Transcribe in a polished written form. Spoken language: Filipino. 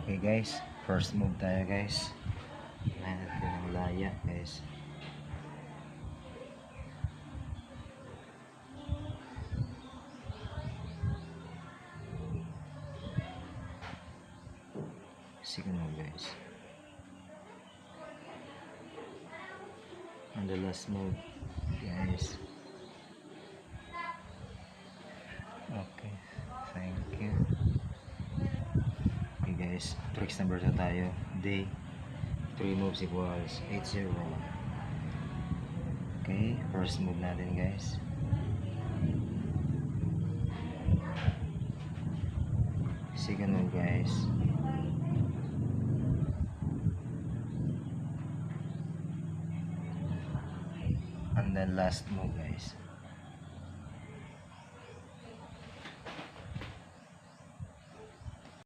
Okay guys, first move tayo guys. Kailangan natin ng laya guys. Second move guys. And the last move guys. Okay, thank you. Okay guys, tricks number 2 tayo. Day 3 moves equals 8-0. Okay, first move natin guys. Second move guys. And then last move guys.